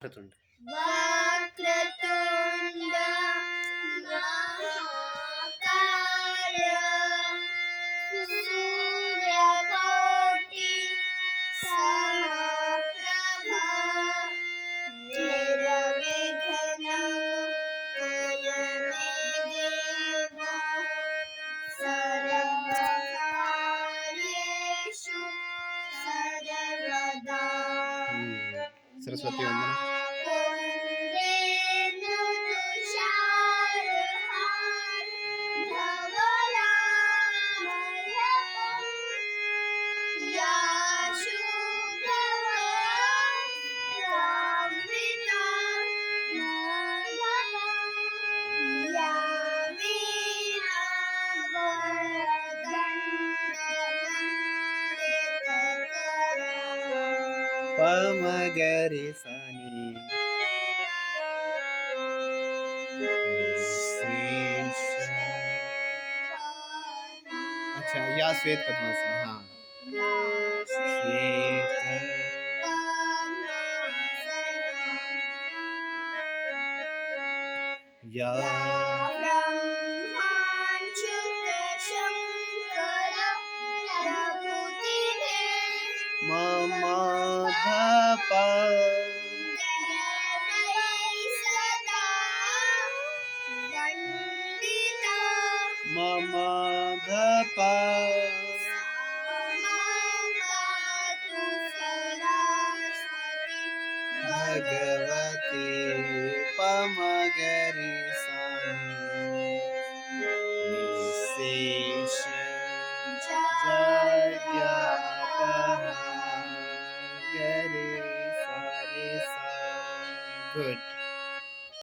वक्रतुंड. वक्रतुंड महाकाय सूर्यकोटि समप्रभा निर्विघ्नं कुरु मे देव सर्वकार्येषु सर्वदा. सरस्वती वंदना. पमगरे सानी अच्छा या श्वेत पद्मासन. हाँ श्वेत या मम धप मम धप भगवती पमगरे सानी निशेष जज्ञापहा गरे सा रे सा. गुड.